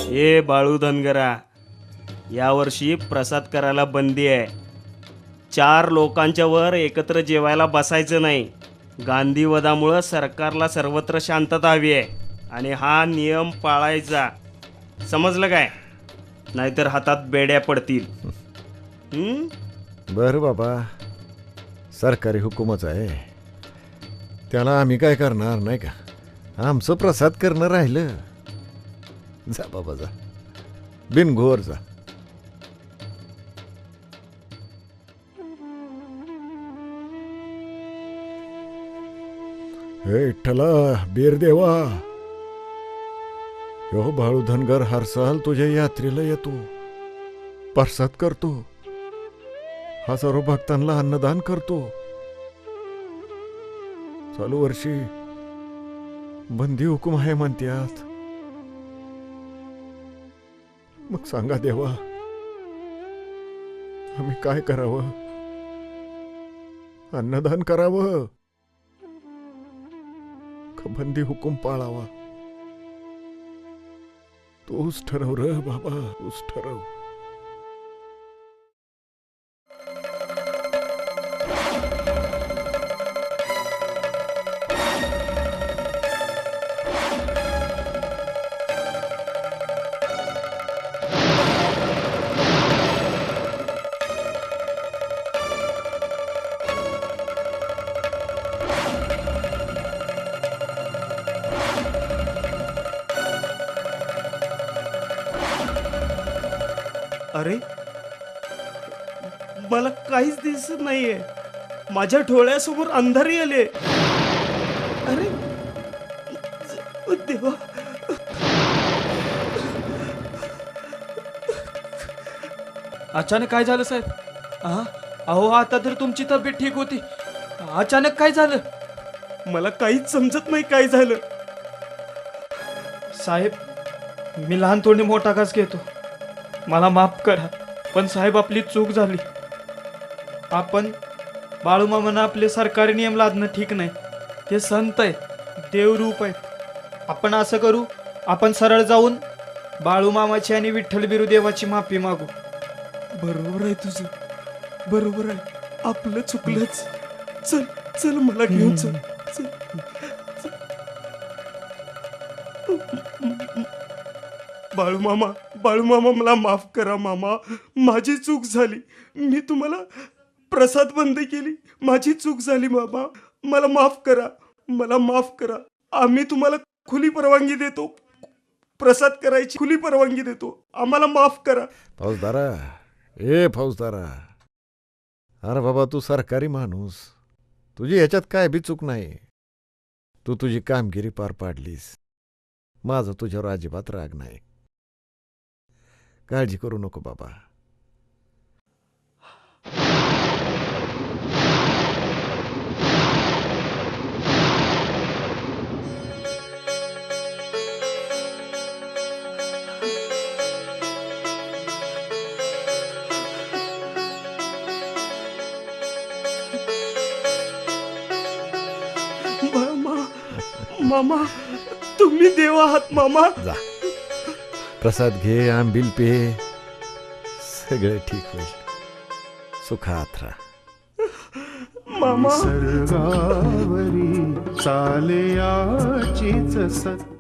हे बाळू धनगरा, यावर्षी प्रसाद करायला बंदी आहे. 4 लोकांच्या वर एकत्र जेवायला बसायचं नाही. गांधीवधामुळं सरकारला सर्वत्र शांतता हवी आहे आणि हा नियम पाळायचा. समजलं काय? नाहीतर हातात बेड्या पडतील. बरं बाबा, सरकारी हुकूमच आहे, त्याला आम्ही काय करणार नाही का? आमचं प्रसाद करणं राहिलं. जा बाबा जा, बिनघोर जा. हे विठ्ठला बीर देवा, यो बाळू धनगर हर साल तुझ्या यात्रेला येतो, प्रसाद करतो, हजारो भक्तांना अन्नदान करतो. चालू वर्षी बंदी हुकूम आहे म्हणतात. मग सांगा देवा, आम्ही काय करावं? अन्नदान करावं का बंदी हुकूम पाळावा? तूच ठरव रे बाबा, तूच ठरव. अरे, मला काहीच दिसत नाहीये. माझ्या डोळ्यासमोर अंधारी आले. अरे देवा, अचानक काय झालं साहेब? अहो आता तर तुमची तब्येत ठीक होती, अचानक काय झालं? मला काहीच समजत नाही काय झालं. साहेब, मी लहान तोंडी मोठा घास घेतो, मला माफ करा. पण साहेब, आपली चूक झाली. आपण बाळूमामांना आपले सरकारी नियम लादणं ठीक नाही. ते संत आहेत, देवरूप आहेत. आपण असं करू, आपण सरळ जाऊन बाळूमामाची आणि विठ्ठल बिरुदेवाची माफी मागू. बरोबर आहे तुझं, बरोबर आहे. आपलं चुकलंच. चल चल, मला घेऊन चल. बाळूमामा, बाळूमामा, मला माफ करा मामा. माझी चूक झाली. मी तुम्हाला प्रसाद बंद केली. माझी चूक झाली मामा. मला माफ करा, मला माफ करा. आम्ही तुम्हाला खुली परवानगी देतो, प्रसाद करायची खुली परवानगी देतो. आम्हाला माफ करा. फौजदारा, ए फौजदारा, अरे बाबा, तू सरकारी माणूस, तुझी ह्याच्यात काय बी चूक नाही. तू तुझी कामगिरी पार पाडलीस. माझा तुझ्यावर अजिबात राग नाही. काळजी करू नको बाबा. मामा, तुम्ही देव आहात मामा. जा, प्रसाद घे, आंबील पे, सगळं ठीक होईल. सुखात राहा मामा. सर्गावरी चाले याचीच सत्य.